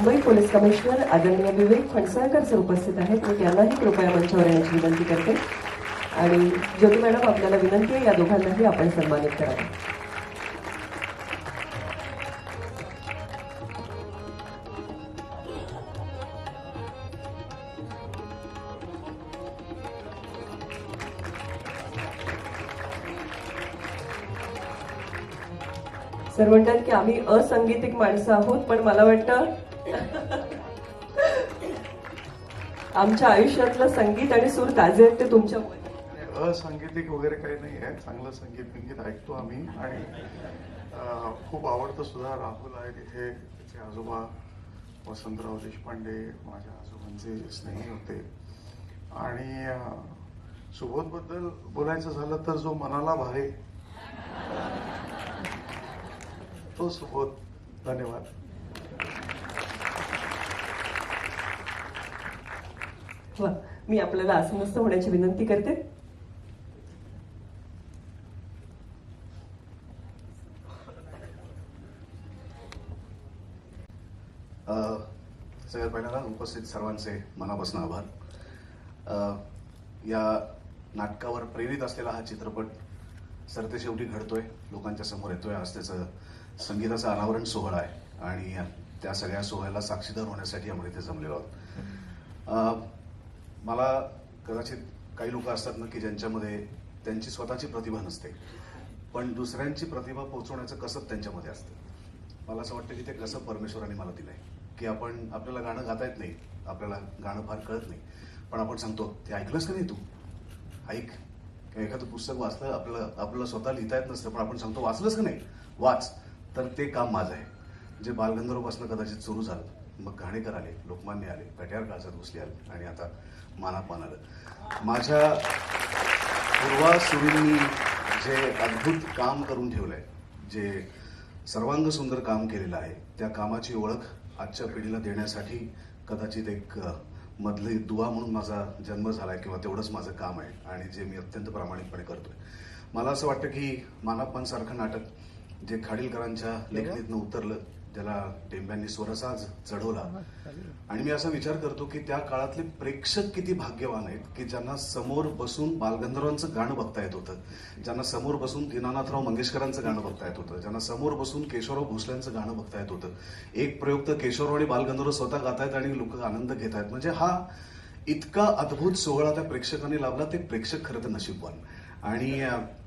Mumbai police commissioner आदरणीय Vivek Phansalkar sir उपस्थित आहेत. मी त्यांनाही कृपया मंचावर येण्याची विनंती करते. आणि ज्योती मॅडम आपल्याला विनंती आहे या दोघांनाही आपण सन्मानित करावं. सर म्हणतात की आम्ही असंगीतिक माणसं आहोत, पण मला वाटतं आमच्या आयुष्यातलं संगीत आणि सूर ताजे आहेत ते तुमच्यामुळे. असंगीतिक वगैरे काही नाही आहे, चांगलं संगीत ऐकतो आम्ही आणि खूप आवडतं सुद्धा. राहुल आहे तिथे, त्याचे आजोबा वसंतराव देशपांडे माझ्या आजोबांचे स्नेही होते. आणि सुबोधबद्दल बोलायचं झालं तर जो मनाला भावे तो सुबोध. धन्यवाद. मी आपल्याला आसनस्थ होण्याची विनंती करते. सगळ्यात पहिल्यांदा उपस्थित सर्वांचे मनापासून आभार. या नाटकावर प्रेरित असलेला हा चित्रपट सरते शेवटी घडतोय, लोकांच्या समोर येतोय. आज त्याचं संगीताचा अनावरण सोहळा आहे आणि त्या सगळ्या सोहळ्याला साक्षीदार होण्यासाठी आम्ही इथे जमलेलो आहोत. मला कदाचित काही लोक असतात ना की ज्यांच्यामध्ये त्यांची स्वतःची प्रतिभा नसते, पण दुसऱ्यांची प्रतिभा पोहोचवण्याचं कसब त्यांच्यामध्ये असतं. मला असं वाटतं की ते कसं परमेश्वराने मला दिलंय की आपल्याला गाणं गाता येत नाही, आपल्याला गाणं फार कळत नाही, पण आपण सांगतो ते ऐकलंस का नाही, तू ऐक. किंवा एखादं पुस्तक वाचलं, आपल्याला स्वतः लिहिता येत नसतं, पण आपण सांगतो वाचलंस का नाही, वाच. तर ते काम माझं आहे, जे बालगंधर्वपासून कदाचित सुरू झालं. मग घाणेकर आले, लोकमान्य आले, कट्यार काळजात घुसले आले आणि आता मानापान आलं. माझ्या पूर्वासुरींनी जे अद्भुत काम करून ठेवलंय, जे सर्वांग सुंदर काम केलेलं आहे, त्या कामाची ओळख आजच्या पिढीला देण्यासाठी कदाचित एक मधली दुवा म्हणून माझा जन्म झालाय किंवा तेवढंच माझं काम आहे आणि जे मी अत्यंत प्रामाणिकपणे करतोय. मला असं वाटतं की मानापान सारखं नाटक जे खाडीलकरांच्या लेखणीतनं उतरलं, ज्याला टेंब्यांनी स्वरसाज चढवला, आणि मी असा विचार करतो की त्या काळातले प्रेक्षक किती भाग्यवान आहेत की ज्यांना समोर बसून बालगंधर्वांचं गाणं बघता येत होतं, ज्यांना समोर बसून दीनानाथराव मंगेशकरांचं गाणं बघता येत होतं, ज्यांना समोर बसून केशवराव भोसल्यांचं गाणं बघता येत होतं. एक प्रयोग तर केशवराव आणि बालगंधर्व स्वतः गातायत आणि लोक आनंद घेत आहेत. म्हणजे हा इतका अद्भुत सोहळा त्या प्रेक्षकांनी लाभला. ते प्रेक्षक खरं तर नशीबवान. आणि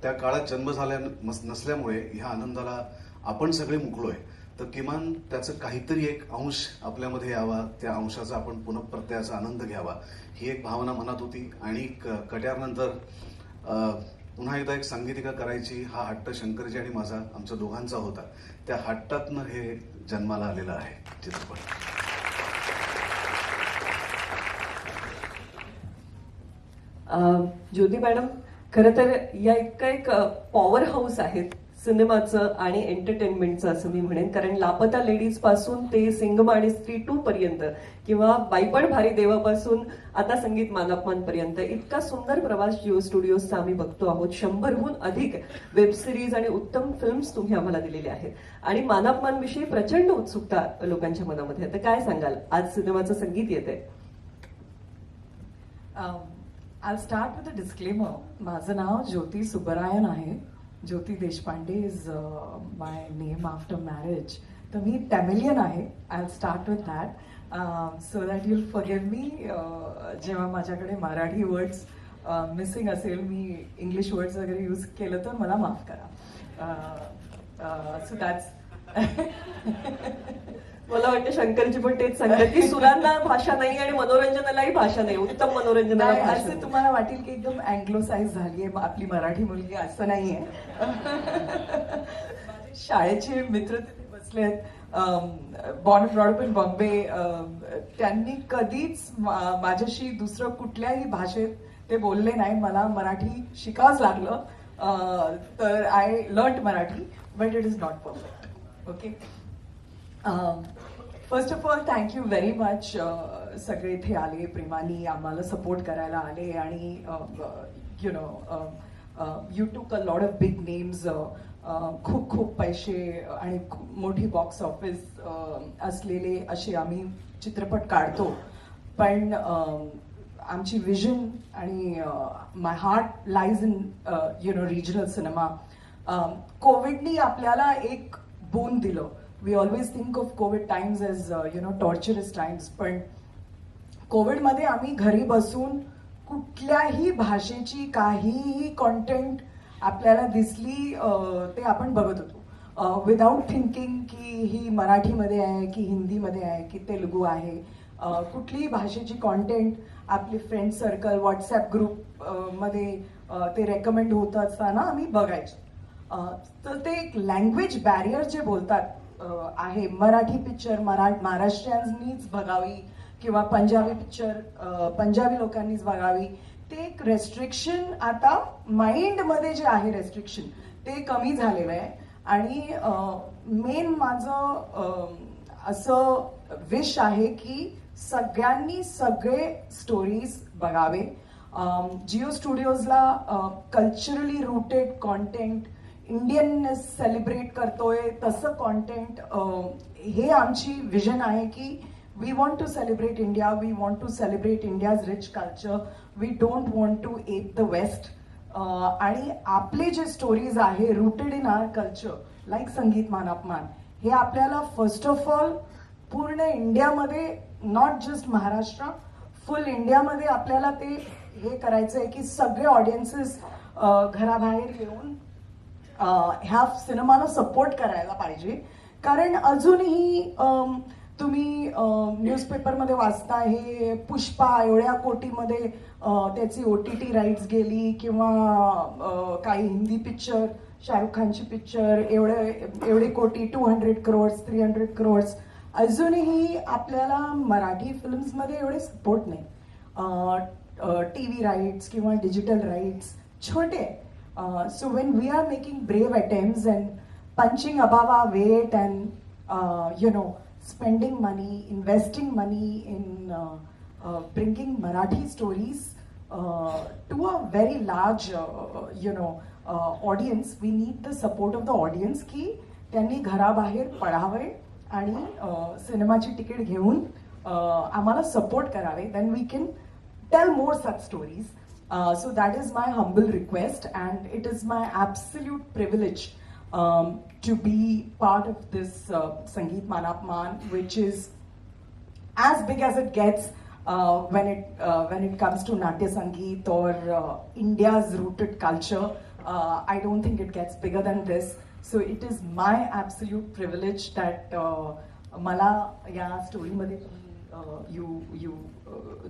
त्या काळात जन्म झाल्या नसल्यामुळे ह्या आनंदाला आपण सगळे मुकलोय, तर किमान त्याचं काहीतरी एक अंश आपल्यामध्ये यावा, त्या अंशाचा आपण पुनःप्रत्ययाचा आनंद घ्यावा, ही एक भावना मनात होती. आणि कट्यारनंतर पुन्हा एकदा एक संगीतिका करायची हा हट्ट शंकरजी आणि माझा, आमच्या दोघांचा होता. त्या हट्टातनं हे जन्माला आलेलं आहे चित्रपट. ज्योती मॅडम, खरं तर या इतकं एक पॉवर हाऊस आहेत सिनेमाचं आणि एंटरटेनमेंटचं असं मी म्हणेन. कारण लापता लेडीज पासून ते सिंगम आणि स्त्री 2 पर्यंत किंवा बाईपण भारी देवापासून आता संगीत मानापमान पर्यंत इतका सुंदर प्रवास जिओ स्टुडिओजचा आम्ही बघतो आहोत. 100हून अधिक वेब सिरीज आणि उत्तम फिल्म्स तुम्ही आम्हाला दिलेले आहेत आणि मानापमान विषयी प्रचंड उत्सुकता लोकांच्या मनामध्ये. तर काय सांगाल, आज सिनेमाचं संगीत येतंय? I'll start with a disclaimer. माझं नाव ज्योती सुब्बरायन आहे. Jyoti Deshpande is my name after marriage. तर मी टॅमिलियन आहे. I'll start with that. So that you'll forgive me जेव्हा माझ्याकडे मराठी वर्ड्स मिसिंग असेल, मी इंग्लिश वर्ड्स वगैरे यूज केलं तर मला माफ करा. सो दॅट्स मला वाटतं शंकरजी पण तेच सांगतात की सुरांना भाषा नाही आणि मनोरंजनालाही भाषा नाही, उत्तम मनोरंजनाला भाषा असं तुम्हाला वाटेल की एकदम अँग्लोसाइज झालीये आपली मराठी मुलगी, असं नाहीये. शाळेचे मित्र तिथे बसलेत, born broad up in Bombay. त्यांनी कधीच माझ्याशी दुसरं कुठल्याही भाषेत ते बोलले नाही. मला मराठी शिकावंच लागलं. तर I learn Marathi, but it is not perfect. Okay. First of all thank you very much. सगळे इथे आले, प्रेमाने आम्हाला सपोर्ट करायला आले आणि you know you took a lot of big names. खूप खूप पैसे आणि मोठी बॉक्स ऑफिस असलेले असे आम्ही चित्रपट काढतो, पण आमची विजन आणि my heart lies in regional cinema. कोविडनी आपल्याला एक बोन दिलं. We always think of covid times as torturous times, पण कोविडमध्ये आम्ही घरी बसून कुठल्याही भाषेची काहीही कॉन्टेंट आपल्याला दिसली ते आपण बघत होतो, विदाऊट थिंकिंग की ही मराठीमध्ये आहे की हिंदीमध्ये आहे की तेलुगू आहे. कुठलीही भाषेची कॉन्टेंट आपली फ्रेंड सर्कल व्हॉट्सॲप ग्रुप मध्ये ते रेकमेंड होत असताना आम्ही बघायचो. तर ते एक लँग्वेज बॅरियर जे बोलतात आहे, मराठी पिक्चर महाराष्ट्रीयांनीच बघावी किंवा पंजाबी पिक्चर पंजाबी लोकांनीच बघावी, ते एक रेस्ट्रिक्शन आता माइंडमध्ये जे आहे रेस्ट्रिक्शन ते कमी झालेलं आहे. आणि मेन माझं असं विश आहे की सगळ्यांनी सगळे स्टोरीज बघावे. जिओ स्टुडिओजला culturally rooted content, Indianness celebrate करतोय तसं कॉन्टेंट, हे आमची विजन आहे की we want to celebrate India, we want to celebrate India's rich culture, we don't want to hate the west. आणि आपले जे स्टोरीज आहे rooted in our culture like संगीत मान अपमान, हे आपल्याला फर्स्ट ऑफ ऑल पूर्ण इंडियामध्ये, नॉट जस्ट महाराष्ट्र, फुल इंडियामध्ये आपल्याला ते हे करायचं आहे की सगळे ऑडियन्सेस घराबाहेर येऊन ह्या सिनेमाला सपोर्ट करायला पाहिजे. कारण अजूनही तुम्ही न्यूजपेपरमध्ये वाचता हे पुष्पा एवढ्या कोटीमध्ये त्याची OTT राईट्स गेली, किंवा काही हिंदी पिक्चर, शाहरुख खानची पिक्चर एवढे कोटी, 200 crores 300 crores, अजूनही आपल्याला मराठी फिल्म्समध्ये एवढे सपोर्ट नाही. TV राईट्स किंवा डिजिटल राईट्स छोटे. So when we are making brave attempts and punching above our weight and spending money, investing money in bringing Marathi stories to a very large, audience. We need the support of the audience की त्यांनी घराबाहेर पडावे आणि सिनेमाची ticket घेऊन आम्हाला support करावे. Then we can tell more such stories. So that is my humble request, and it is my absolute privilege to be part of this Sangeet Man Apman, which is as big as it gets when it comes to Natya Sangeet or India's rooted culture. I don't think it gets bigger than this. So it is my absolute privilege that मला या स्टोरीमध्ये you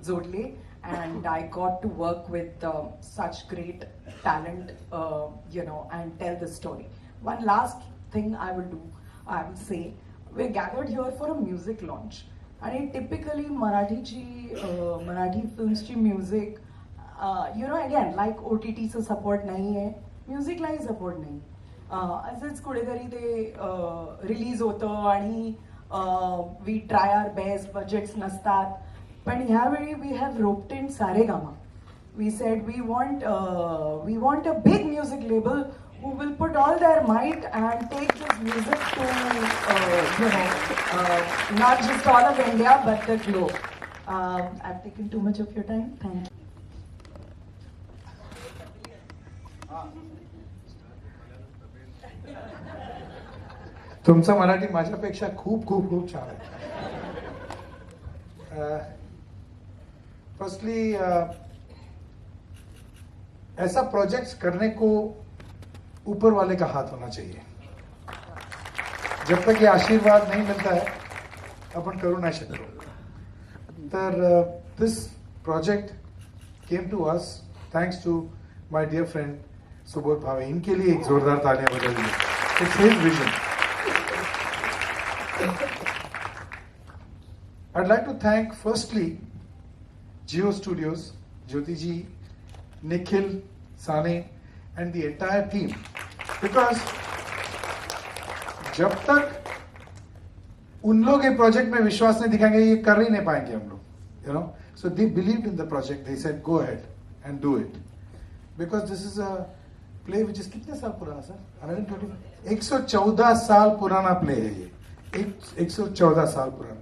जोडले, and I got to work with such great talent, and tell the story. One last thing I will say, we're gathered here for a music launch. आणि typically Marathi फिल्म्सची music again like OTTचं support नाही आहे, म्युझिकलाही support नाही. असंच कुठेतरी ते release होतं आणि we try our best, budgets नसतात. पण ह्यावेळी we have roped in Saregama. We said we want a big music label who will put all their might and take this music to, not just all of India, but the globe. I've taken too much of your time. Thank you. तुमचं मराठी माझ्यापेक्षा खूप खूप खूप छान आहे. Firstly ऐसा project करने को ऊपर वाले का हाथ होना चाहिए. जब तक ये आशीर्वाद नहीं मिलता है अपन करू नाही शकतो. तर this project came to us thanks to my dear friend Subodh Bhave. इनके लिए एक जोरदार तालियां बजाइए. It's his vision. I'd like to thank firstly Jio Studios, Jyoti ji, Nikhil, Sane, and the entire team, because जब तक उन लोग ये प्रोजेक्ट में विश्वास नहीं दिखाएंगे ये कर ही नहीं पाएंगे हम लोग. So they believed in the project. They said go ahead and do it, because this is a play which is कितने साल पुराना सर? 114 साल पुराना प्ले है ये. 114 साल पुराना.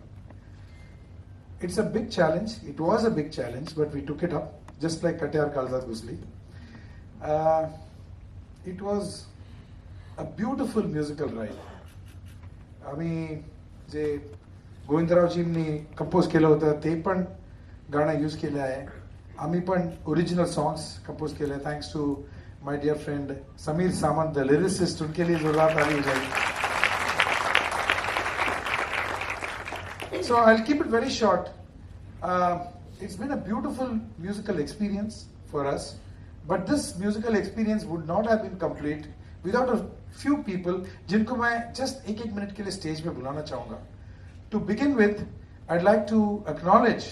it's a big challenge. It was a big challenge, but we took it up, just like Katyar Kalzat Gusli. It was a beautiful musical ride. आम्ही जे गोविंदरावजींनी कंपोज केलं होतं ते पण गाणं यूज केलं आहे. आम्ही पण ओरिजिनल सॉन्ग्स कंपोज केले. Thanks to my dear friend Sameer Samant the lyricist. उनके लिए जोरदार ताली हो जाएगी. So I'll keep it very short. It's been a beautiful musical experience for us, but this musical experience would not have been complete without a few people जिनको मैं just एक minute के लिए स्टेज पे बुलाना चाहूंगा. To begin with, I'd like to acknowledge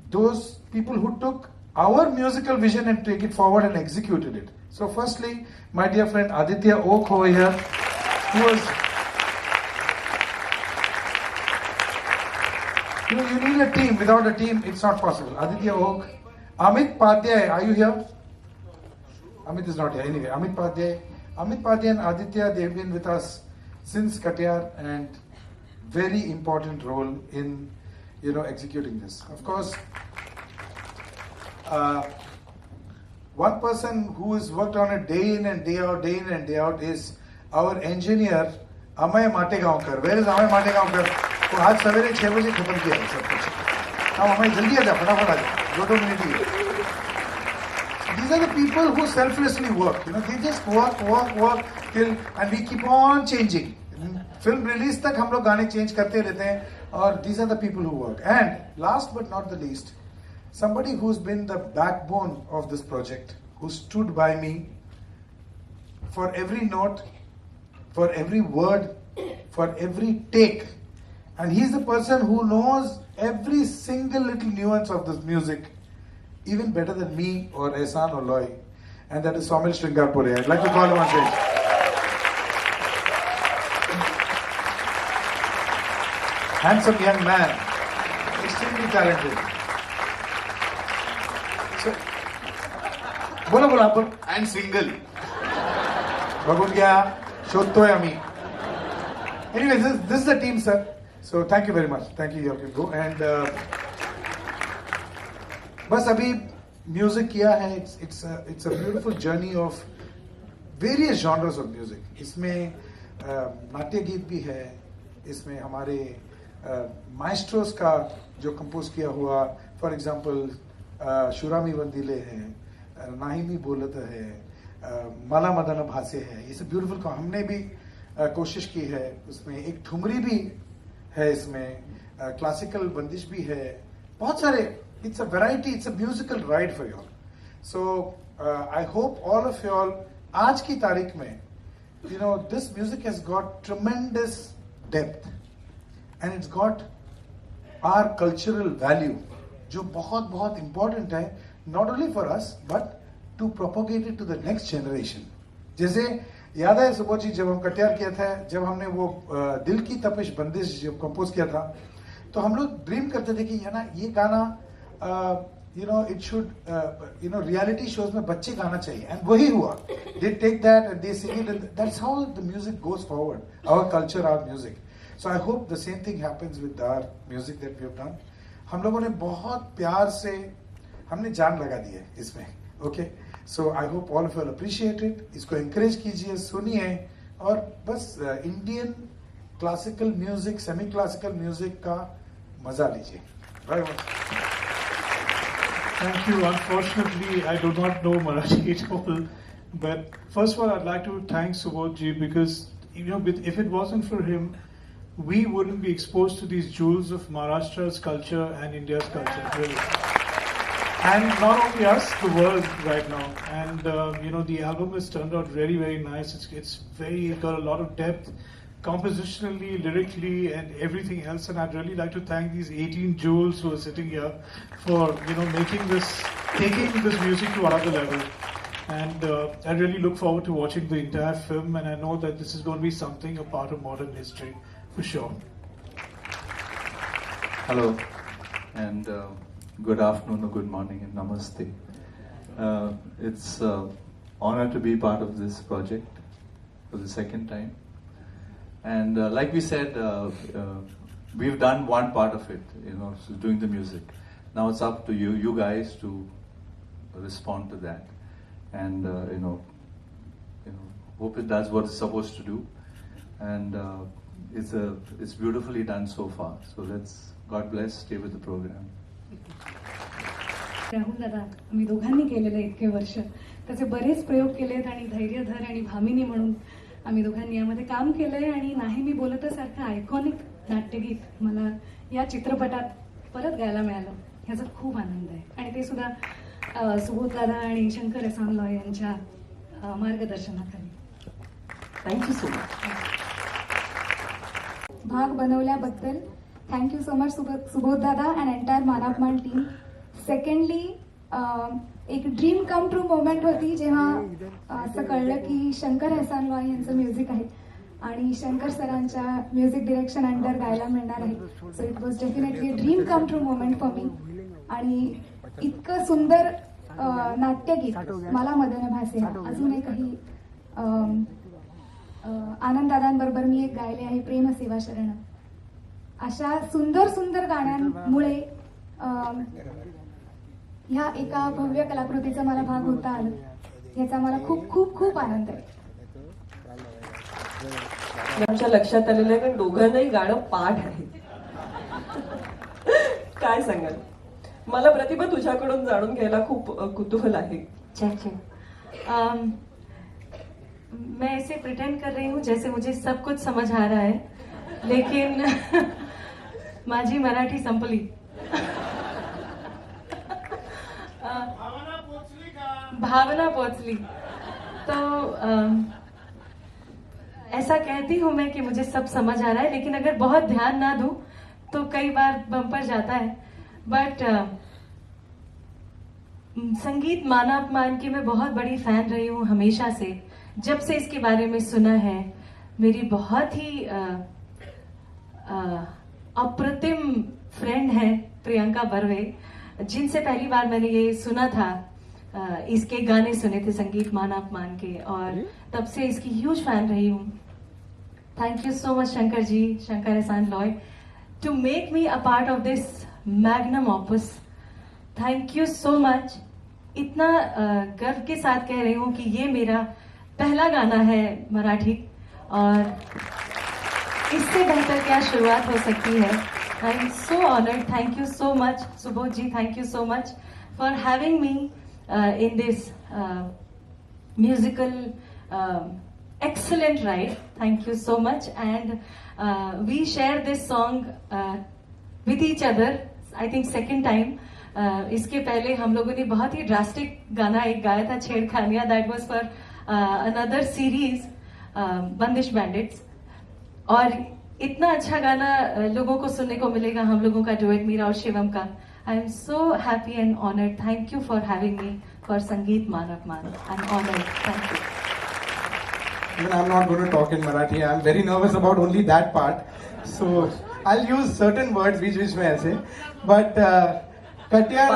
those people who took our musical vision and take it forward and executed it. So firstly, my dear friend Aditya Oak over here, who was you need a team. Without a team, it's not possible. Aditya Oak, Amit Padhyay, are you here? Amit is not here. Anyway, Amit Padhyay and Aditya, they've been with us since Katyar and very important role in executing this. Of course, one person who has worked on it day in and day out is our engineer Amay Mategaonkar. Where is Amay Mategaonkar? तो आज सवेरे 6 बजे खत्म KIA है सब कुछ. अब हमें जल्दी आ जा, फटाफट आ जा, 2 minute he. These are the people who selflessly work. They just work till, and we keep on changing. Film release तक हम लोग गाने change करते रहते हैं. और these are the people who work. And last but not the least, somebody who's been the backbone of this project, who stood by me for every note, for every word, for every take. And he's the person who knows every single little nuance of this music, even better than me or Ehsan or Loy. And that is Somil Shringarpure. I'd like to call him on stage. Handsome young man, extremely talented. So, बोला. And single. बघून घ्या, शोधतोय आम्ही. Anyway, this is the team, sir. So thank you very much. Thank you, you can go. And बस अभी music KIA है. It's a beautiful journey of various genres of music. इसमें नाट्य गीत भी है. इसमें हमारे माइस्ट्रोस का जो कंपोज किया हुआ, फॉर एग्जांपल शुरामी वंदिले है, नाहिमी बोलत है, माला मदन भासे है. ये सब ब्यूटीफुल को हमने भी कोशिश की है. उसमें एक ठुमरी भी है, इसमें क्लासिकल बंदिश भी है, बहुत सारे. It's a variety, it's a musical ride for you all. So I hope all of you all आज की तारीख में this music has got tremendous depth and it's got our cultural value, जो बहुत बहुत इंपॉर्टेंट है, not only for us but to propagate it to the next generation. जैसे याद है सुबोध जी, जब हम कटियार किया था, जब हमने वो दिल की तपिश बंदिश जब कंपोज किया था, तो हम लोग ड्रीम करते थे कि ये गाना इट शुड रियलिटी शोज में बच्चे गाना चाहिए. एंड वही हुआ. They take that and they sing it, and that's how the music goes forward, our culture, our music. So I hope the same thing happens with our music that we have done. हम लोगों ने बहुत प्यार से हमने जान लगा दी है इसमें. Okay, so I hope all of you appreciate it. इसको एंकरेज कीजिए, सुनिए, और बस Indian classical music, semi classical music का मजा लीजिए. Very much. Thank you. Unfortunately, I do not know Marathi at all. But first of all, I'd like to thank Subodh ji, because if it wasn't for him, we wouldn't be exposed to these jewels of Maharashtra's culture and India's culture, really. And not only us, the world right now. And the album has turned out very, very nice. It's got a lot of depth, compositionally, lyrically, and everything else. And I'd really like to thank these 18 jewels who are sitting here for taking this music to another level. And I really look forward to watching the entire film, and I know that this is going to be something, a part of modern history for sure. Hello, and good afternoon or good morning, and namaste. It's honor to be part of this project for the second time. And like we said, we've done one part of it, so doing the music. Now it's up to you guys to respond to that, and hope it does what it's supposed to do, and it's beautifully done so far. So God bless, stay with the program. Rahul दादा, आम्ही दोघांनी केलेलं इतके वर्ष त्याचे बरेच प्रयोग केलेत आणि धैर्यधर आणि भामिनी म्हणून आम्ही दोघांनी यामध्ये काम केलंय आणि नाही मी बोलत सारखं आयकॉनिक नाट्यगीत मला या चित्रपटात परत गायला मिळालं ह्याचा खूप आनंद आहे आणि ते सुद्धा सुबोध दादा आणि शंकर एहसान लॉय यांच्या मार्गदर्शनाखाली. Thank you so much. भाग बनवल्याबद्दल थँक्यू सो मच सुबोध दादा and entire Manapman team. Secondly एक ड्रीम कम ट्रू मोमेंट होती जेव्हा असं कळलं की शंकर एहसान लॉय यांचं म्युझिक आहे आणि शंकर सरांच्या म्युझिक डिरेक्शन अंडर गायला मिळणार आहे. So it was definitely a dream come true moment for me. आणि इतकं सुंदर नाट्यगीत मला मदन भासे अजून एकही आनंद दादांबरोबर मी एक गायले आहे प्रेम सेवा शरण. अशा सुंदर सुंदर गाण्यांमुळे ह्या एका भव्य कलाकृतीचा मला भाग होता आला याचा मला खूप खूप खूप आनंद आहे. आमच्या लक्षात आलेलं आहे कारण दोघांनाही गाणं पाठ आहे. काय सांगाल? मला प्रतिभा तुझ्याकडून जाणून घ्यायला खूप कुतूहल आहे. मैं ऐसे प्रिटेंड कर रही हूँ जैसे मुझे सब कुछ समझ आ रहा है, लेकिन माझी मराठी संपली. भावना पोचली तो ऐसा कहती हूँ मैं कि मुझे सब समझ आ रहा है, लेकिन अगर बहुत ध्यान ना दूं तो कई बार बम्पर जाता है. बट संगीत माना अपमान की मैं बहुत बड़ी फैन रही हूँ हमेशा से. जब से इसके बारे में सुना है, मेरी बहुत ही अप्रतिम फ्रेंड है प्रियंका बर्वे, जिनसे पहली बार मैंने ये सुना था, इसके गाने सुने थे संगीत माना अपमान के, और तब से इसकी ह्यूज फैन रही हूँ. Thank you so much Shankar ji, Shankar Ehsaan Loy, to make me a part of this magnum opus. Thank you so much. इतना गर्व के साथ कह रही हूँ कि ये मेरा पहला गाना है मराठी, और इससे बेहतर क्या शुरुआत हो सकती है. I am so honoured. Thank you so much Subodh ji, thank you so much for having me in this musical excellent ride. Thank you so much, and we share this song with each other. I think second time. इसके पहले हम लोगों ने बहुत ही drastic गाना एक गाया था, छेड़खानियां. That was for another series, बंदिश बैंडिट्स. और इतना अच्छा गाना लोगों को सुनने को मिलेगा हम लोगों का डुएट, मीरा और शिवम का. I am so happy and honored. Thank you for having me for Sangeet Man Apman. I'm honored. Thank you. Even I'm not going to talk in Marathi. I'm very nervous about only that part. So I'll use certain words which may I say. But Katyar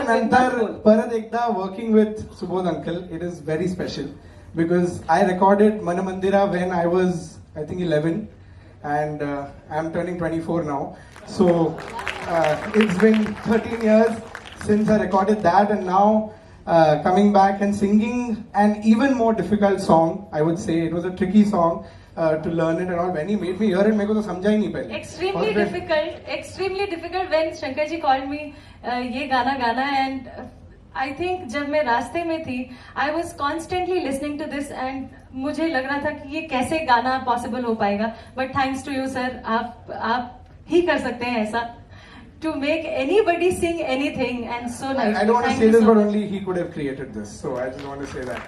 Nantar Parat Ekda working with Subodh uncle, it is very special because I recorded Manamandira when I was I think 11, and I'm turning 24 now. So it's been 13 years since I recorded that, and now coming back and singing an even more difficult song. I would say it was a tricky song to learn it and all. When he made me hear it, मेरे को तो समझा ही नहीं पहले. Extremely difficult when Shankar ji called me ये गाना गाना, and I think जब मैं रास्ते में थी, I was constantly listening to this, and मुझे लग रहा था कि ये कैसे गाना possible हो पाएगा. But thanks to you sir, आप ही कर सकते हैं ऐसा. To make anybody sing anything, and so nice. I don't want to say this, but only he could have created this. So I just want to say that.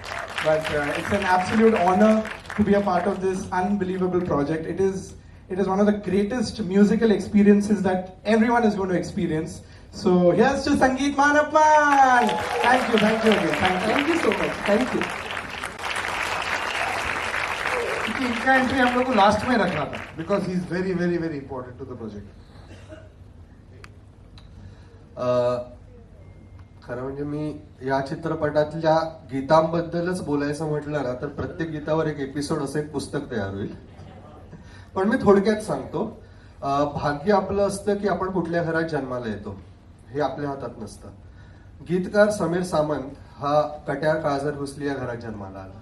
But it's an absolute honor to be a part of this unbelievable project. It is one of the greatest musical experiences that everyone is going to experience. So here's to Sangeet Man Apman. Thank you again. Thank you so much. Thank you. इनका entry हम लोग को last में रखना था because he is very very very important to the project. खरं म्हणजे मी या चित्रपटातल्या गीतांबद्दलच बोलायचं म्हटलं ना तर प्रत्येक गीतावर एक एपिसोड असं एक पुस्तक तयार होईल. पण मी थोडक्यात सांगतो. भाग्य आपलं असतं की आपण कुठल्या घरात जन्माला येतो हे आपल्या हातात नसतं. गीतकार समीर सामंत हा कट्यार काळजात घुसली या घरात जन्माला आला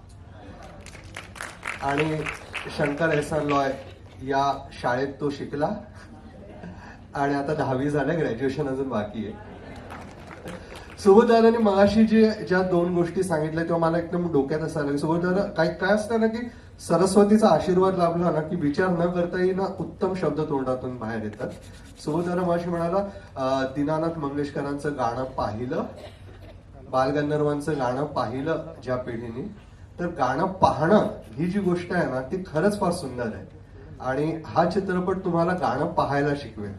आणि शंकर एहसान लॉय या शाळेत तो शिकला आणि आता 10वी झाल्या, ग्रॅज्युएशन अजून बाकी आहे. सुबोधदादांनी मगाशी ज्या 2 गोष्टी सांगितल्या तेव्हा मला एकदम डोक्यात असं आलं. सुबोधदादा काय असतं ना की सरस्वतीचा आशीर्वाद लाभला ना की विचार न करताही ना उत्तम शब्द तोंडातून बाहेर येतात. सुबोधदादा मगाशी म्हणाला दीनानाथ मंगेशकरांचं गाणं पाहिलं, बालगंधर्वांचं गाणं पाहिलं ज्या पिढीने, तर गाणं पाहणं ही जी गोष्ट आहे ना ती खरंच फार सुंदर आहे आणि हा चित्रपट तुम्हाला गाणं पाहायला शिकवेल.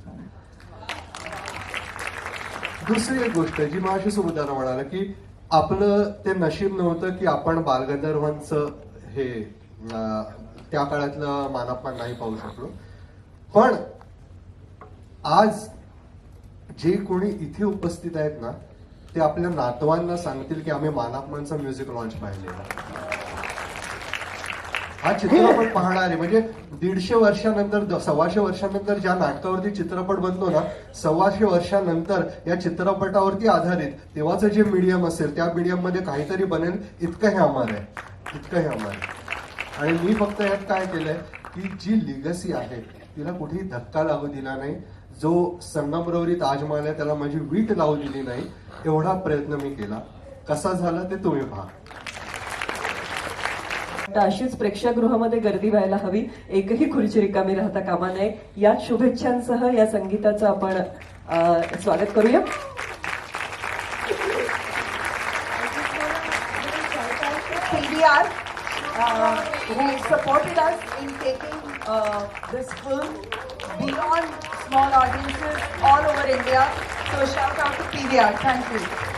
दुसरी एक गोष्ट जी माझी सुबोधदादा म्हणाला की आपलं ते नशीब नव्हतं की आपण बालगंधर्वांचं हे त्या काळातलं मानापमान नाही पाहू शकलो, पण आज जे कोणी इथे उपस्थित आहेत ना ते आपल्या नातवांना सांगतील की आम्ही मानापमानचा म्युझिक लॉन्च पाहिलेला. हा चित्रपट पाहणारे म्हणजे 150 वर्षानंतर 125 वर्षानंतर ज्या नाटकावरती चित्रपट बनतो ना 125 वर्षानंतर या चित्रपटावरती आधारित तेव्हाचं जे मीडियम असेल त्या मीडियम मध्ये काहीतरी बनेल इतकं हे अमर आहे, इतकं हे अमर आहे. आणि मी फक्त यात काय केलंय की जी लिगसी आहे तिला कुठेही धक्का लागू दिला नाही. जो संगमरवरी ताजमहल आहे त्याला माझी वीट लावू दिली नाही, एवढा प्रयत्न मी केला. कसा झाला ते तुम्ही पहा. अशीच प्रेक्षागृहामध्ये गर्दी व्हायला हवी, एकही खुर्ची रिकामी राहता कामा नये. या शुभेच्छांसह या संगीताचं आपण स्वागत करूया. PVR, who supported us in taking this film beyond small audiences all over India. So shout out to PVR. Thank you.